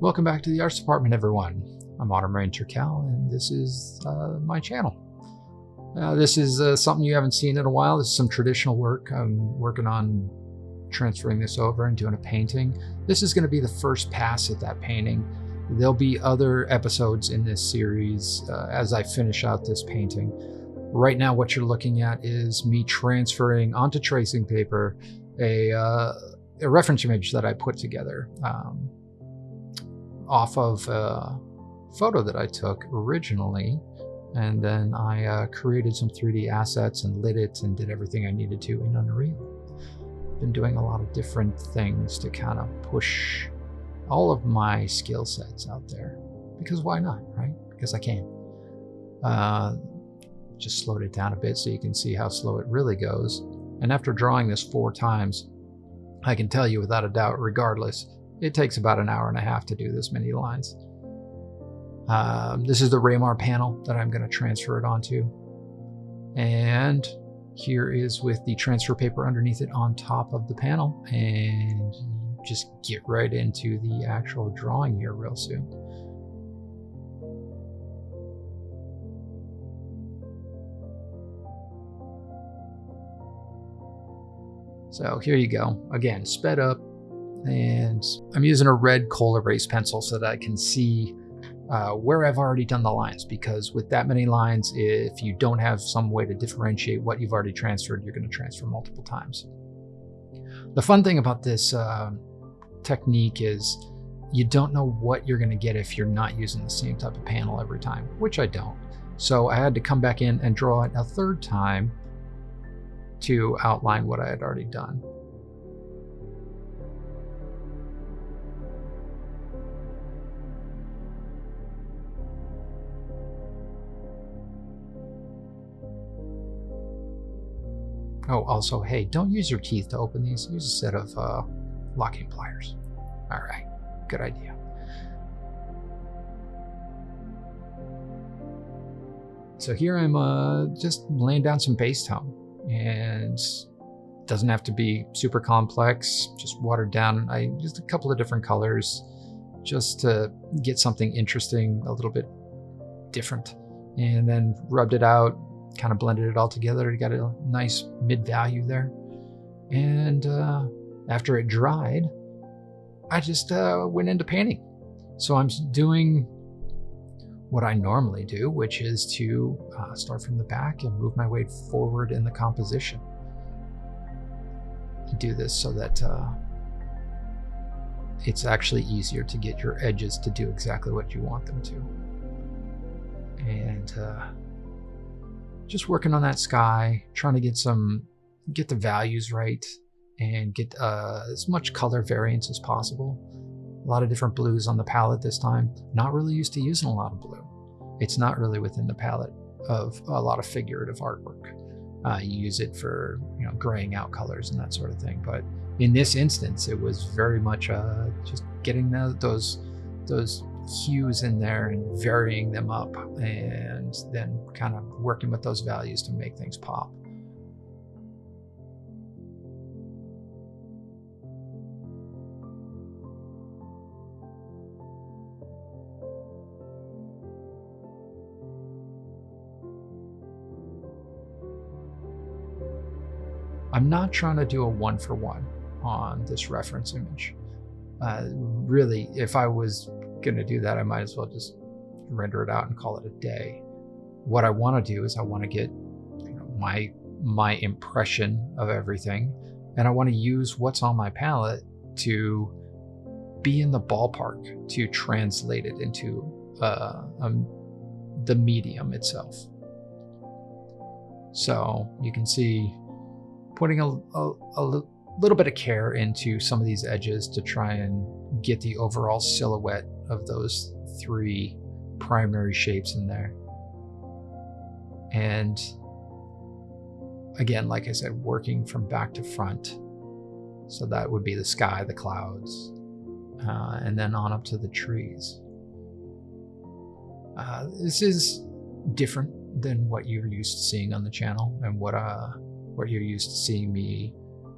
Welcome back to the Arts Department, everyone. I'm Autumn Ranger Cal, and this is my channel. This is something you haven't seen in a while. This is some traditional work. I'm working on transferring this over and doing a painting. This is going to be the first pass at that painting. There'll be other episodes in this series as I finish out this painting. Right now, what you're looking at is me transferring onto tracing paper a reference image that I put together off of a photo that I took originally, and then I created some 3D assets and lit it and did everything I needed to in Unreal. Been doing a lot of different things to kind of push all of my skill sets out there, because why not, right? Because I can. Just slowed it down a bit so you can see how slow it really goes. And after drawing this 4 times, I can tell you without a doubt, regardless, it takes about an hour and a half to do this many lines. This is the Raymar panel that I'm going to transfer it onto. And here is with the transfer paper underneath it on top of the panel. And just get right into the actual drawing here real soon. So here you go. Again, sped up. And I'm using a red coal erase pencil so that I can see where I've already done the lines, because with that many lines, if you don't have some way to differentiate what you've already transferred, you're going to transfer multiple times. The fun thing about this technique is you don't know what you're going to get if you're not using the same type of panel every time, which I don't. So I had to come back in and draw it a 3rd time to outline what I had already done. Oh, also, hey, don't use your teeth to open these. Use a set of locking pliers. All right, good idea. So here I'm just laying down some base tone, and doesn't have to be super complex, just watered down. I used a couple of different colors just to get something interesting, a little bit different, and then rubbed it out, kind of blended it all together to get a nice mid-value there. And after it dried, I just went into painting. So I'm doing what I normally do, which is to start from the back and move my way forward in the composition. Do this so that it's actually easier to get your edges to do exactly what you want them to. And just working on that sky, trying to get the values right and get as much color variance as possible. A lot of different blues on the palette this time. Not really used to using a lot of blue. It's not really within the palette of a lot of figurative artwork. You use it for, graying out colors and that sort of thing. But in this instance, it was very much just getting those hues in there and varying them up, and then kind of working with those values to make things pop. I'm not trying to do a 1-for-1 on this reference image. Really, if I was gonna do that, I might as well just render it out and call it a day. What I want to do is I want to get my impression of everything, and I want to use what's on my palette to be in the ballpark to translate it into the medium itself. So you can see putting a little bit of care into some of these edges to try and get the overall silhouette of those 3 primary shapes in there. And again, like I said, working from back to front. So that would be the sky, the clouds, and then on up to the trees. This is different than what you're used to seeing on the channel and what you're used to seeing me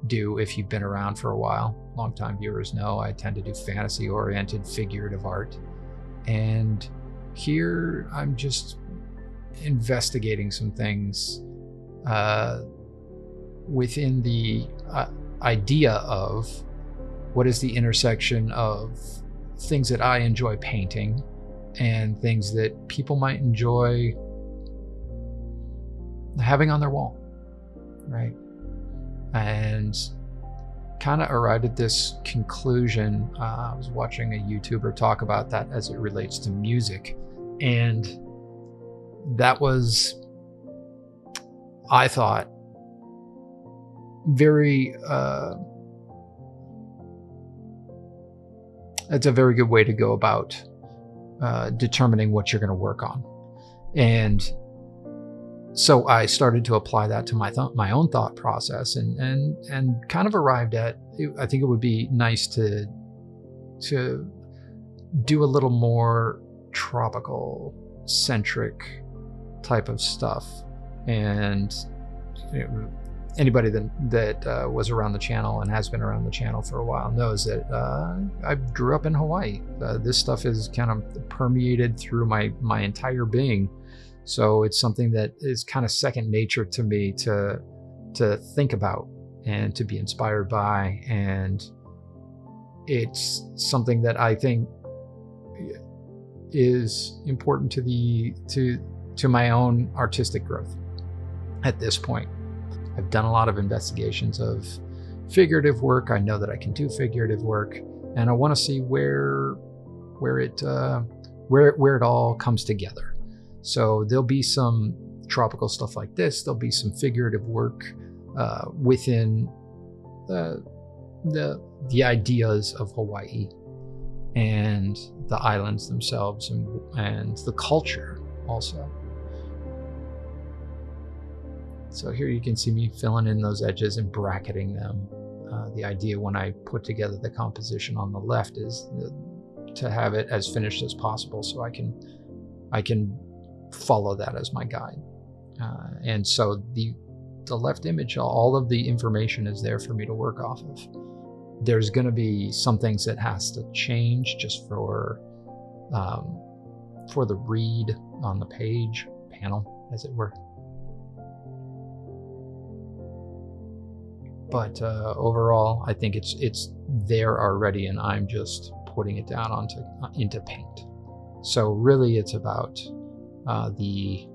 do if you've been around for a while. Longtime viewers know I tend to do fantasy-oriented figurative art. And here I'm just investigating some things within the idea of what is the intersection of things that I enjoy painting and things that people might enjoy having on their wall, right? And kind of arrived at this conclusion. I was watching a YouTuber talk about that as it relates to music, and that was, I thought, very it's a very good way to go about determining what you're going to work on. And so I started to apply that to my own thought process, and kind of arrived at, I think it would be nice to do a little more tropical centric type of stuff. And anybody that was around the channel and has been around the channel for a while knows that I grew up in Hawaii. This stuff is kind of permeated through my entire being. So it's something that is kind of second nature to me to think about and to be inspired by. And it's something that I think is important to my own artistic growth at this point. I've done a lot of investigations of figurative work. I know that I can do figurative work, and I want to see where it all comes together. So there'll be some tropical stuff like this. There'll be some figurative work within the ideas of Hawaii and the islands themselves, and the culture also. So here you can see me filling in those edges and bracketing them. The idea when I put together the composition on the left is to have it as finished as possible, so I can follow that as my guide. And so the left image, all of the information is there for me to work off of. There's going to be some things that has to change just for the read on the page panel, as it were. But overall, I think it's there already, and I'm just putting it down into paint. So really, it's about the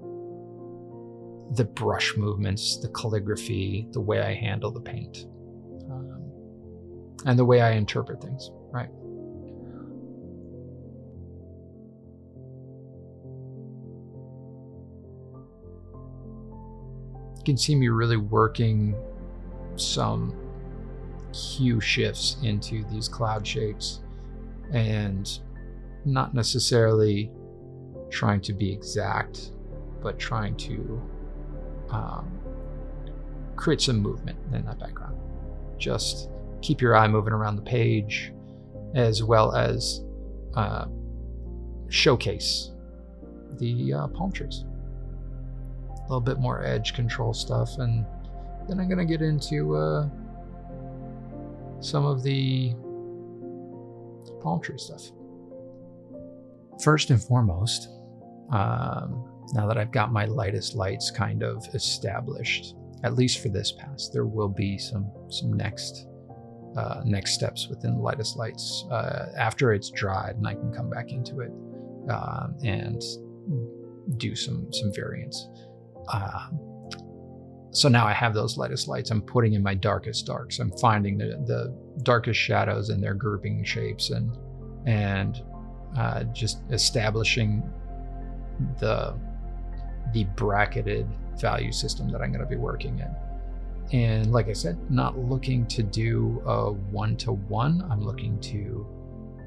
brush movements, the calligraphy, the way I handle the paint, and the way I interpret things, right? You can see me really working some hue shifts into these cloud shapes, and not necessarily trying to be exact, but trying to create some movement in that background. Just keep your eye moving around the page, as well as showcase the palm trees. A little bit more edge control stuff, and then I'm going to get into some of the palm tree stuff. First and foremost, now that I've got my lightest lights kind of established, at least for this pass, there will be some next steps within the lightest lights after it's dried, and I can come back into it and do some variants. So now I have those lightest lights. I'm putting in my darkest darks. I'm finding the darkest shadows and their grouping shapes, and just establishing the bracketed value system that I'm going to be working in. And like I said, not looking to do a one-to-one. I'm looking to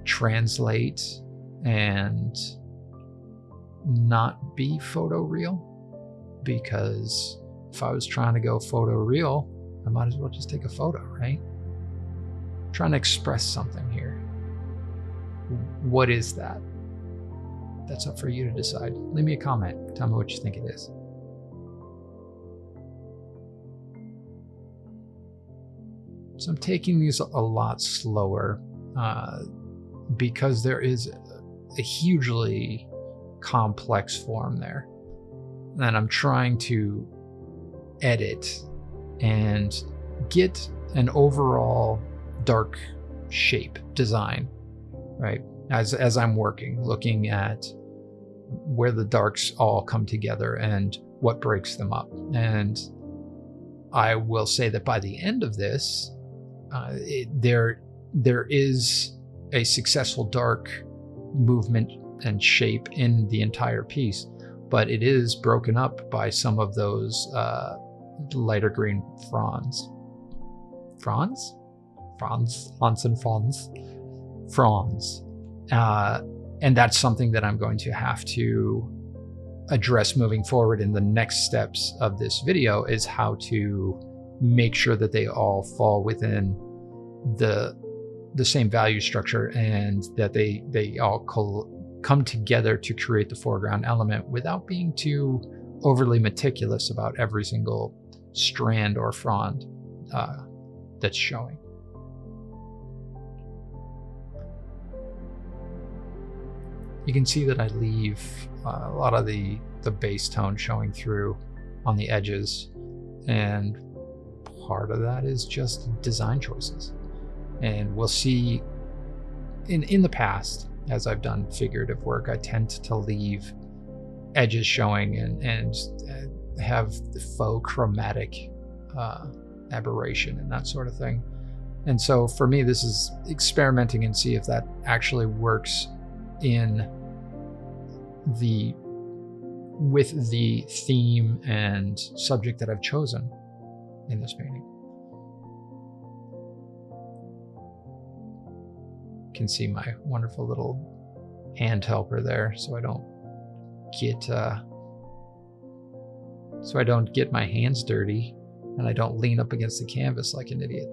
translate and not be photoreal, because if I was trying to go photoreal, I might as well just take a photo, right? I'm trying to express something here. What is that? That's up for you to decide. Leave me a comment. Tell me what you think it is. So I'm taking these a lot slower because there is a hugely complex form there. And I'm trying to edit and get an overall dark shape design, right? As I'm working, looking at where the darks all come together and what breaks them up. And I will say that by the end of this, there is a successful dark movement and shape in the entire piece, but it is broken up by some of those lighter green fronds. Fronds? Fronds? Hansen fronds? Fronds. And that's something that I'm going to have to address moving forward in the next steps of this video, is how to make sure that they all fall within the same value structure and that they all come together to create the foreground element without being too overly meticulous about every single strand or frond that's showing. You can see that I leave a lot of the base tone showing through on the edges, and part of that is just design choices. And we'll see in the past, as I've done figurative work, I tend to leave edges showing and have the faux chromatic aberration and that sort of thing. And so for me, this is experimenting and see if that actually works with the theme and subject that I've chosen in this painting. You can see my wonderful little hand helper there, so I don't get my hands dirty and I don't lean up against the canvas like an idiot.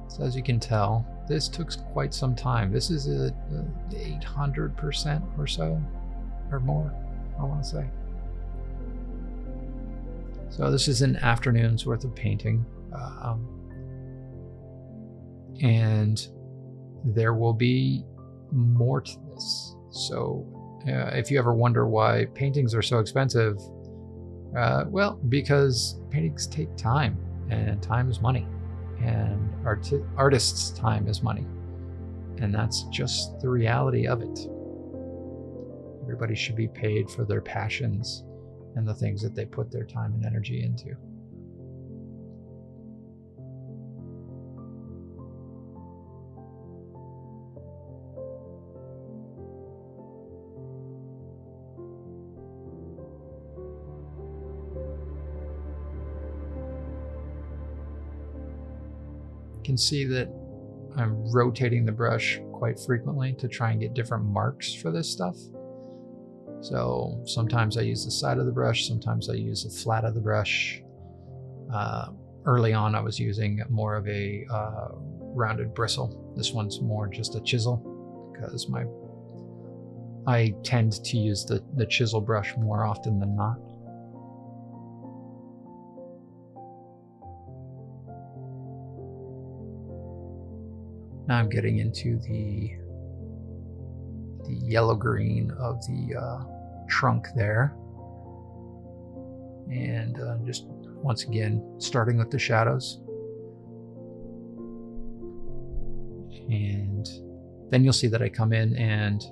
So as you can tell, this took quite some time. This is a 800% or so, or more, I want to say. So this is an afternoon's worth of painting. And there will be more to this. So if you ever wonder why paintings are so expensive, well, because paintings take time, and time is money. And artists' time is money. And that's just the reality of it. Everybody should be paid for their passions and the things that they put their time and energy into. You can see that I'm rotating the brush quite frequently to try and get different marks for this stuff. So sometimes I use the side of the brush, sometimes I use the flat of the brush. Early on I was using more of a rounded bristle. This one's more just a chisel because I tend to use the chisel brush more often than not. Now I'm getting into the yellow-green of the trunk there. And just once again, starting with the shadows. And then you'll see that I come in and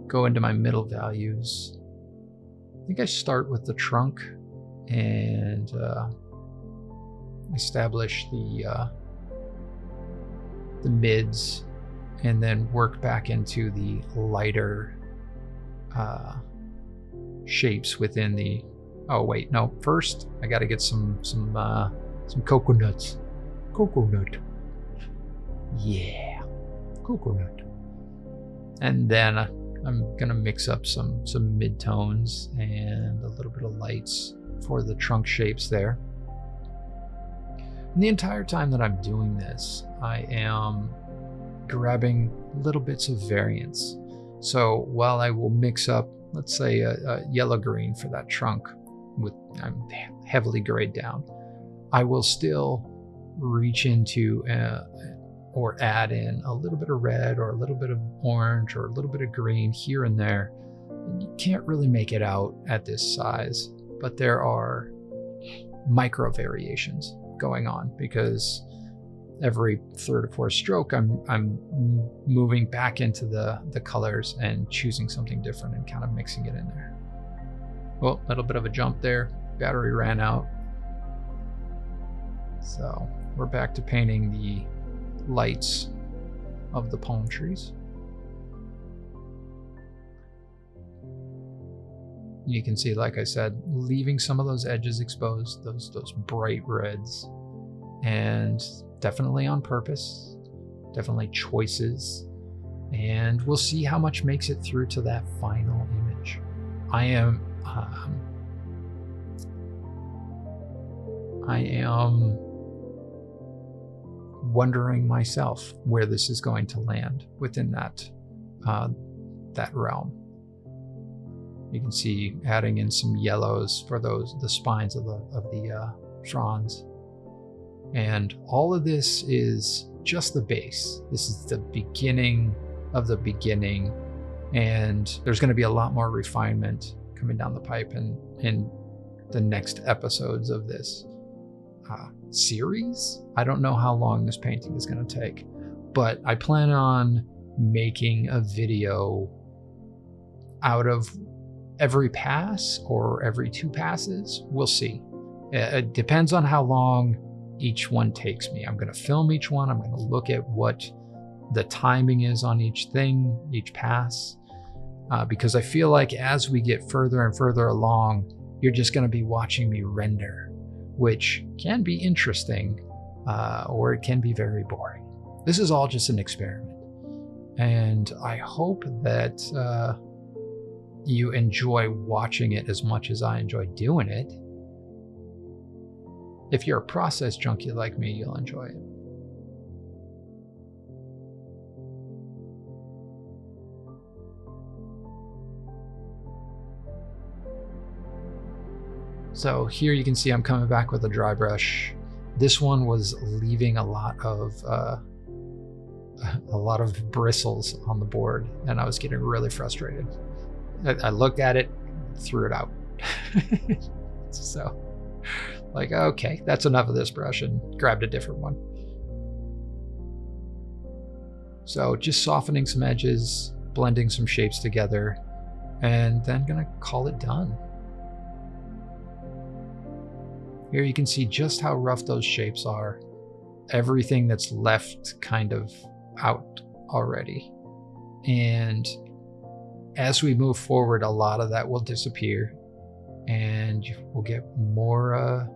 go into my middle values. I think I start with the trunk and establish the mids, and then work back into the lighter shapes within the. Oh wait, no. First, I got to get some coconuts. Coconut. Yeah, coconut. And then I'm gonna mix up some mid-tones and a little bit of lights for the trunk shapes there. And the entire time that I'm doing this, I am grabbing little bits of variance. So while I will mix up, let's say a yellow green for that trunk with I'm heavily grayed down, I will still reach into or add in a little bit of red or a little bit of orange or a little bit of green here and there. You can't really make it out at this size, but there are micro variations going on because every third or fourth stroke I'm moving back into the colors and choosing something different and kind of mixing it in there. Well, a little bit of a jump there. Battery ran out. So we're back to painting the lights of the palm trees. You can see, like I said, leaving some of those edges exposed, those bright reds, and definitely on purpose, definitely choices, and we'll see how much makes it through to that final image. I am wondering myself where this is going to land within that realm. You can see adding in some yellows for the spines of the fronds, and all of this is just the base. This is the beginning of the beginning, and there's going to be a lot more refinement coming down the pipe in the next episodes of this series. I don't know how long this painting is going to take, but I plan on making a video out of every pass or every 2 passes. We'll see. It depends on how long each one takes me. I'm going to film each one. I'm going to look at what the timing is on each thing, each pass, because I feel like as we get further and further along, you're just going to be watching me render, which can be interesting, or it can be very boring. This is all just an experiment, and I hope that you enjoy watching it as much as I enjoy doing it. If you're a process junkie like me, you'll enjoy it. So here you can see I'm coming back with a dry brush. This one was leaving a lot of bristles on the board, and I was getting really frustrated. I looked at it, threw it out. So, like, okay, that's enough of this brush, and grabbed a different one. So just softening some edges, blending some shapes together, and then gonna call it done. Here you can see just how rough those shapes are. Everything that's left kind of out already. And as we move forward, a lot of that will disappear, and we'll get more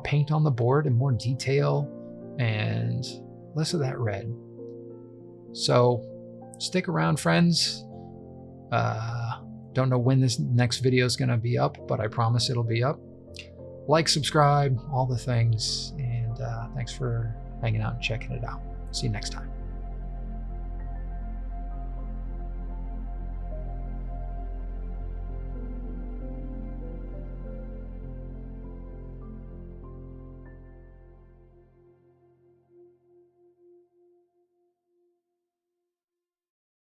paint on the board and more detail and less of that red. So stick around, friends. Don't know when this next video is going to be up, but I promise it'll be up. Like, subscribe, all the things, and thanks for hanging out and checking it out. See you next time.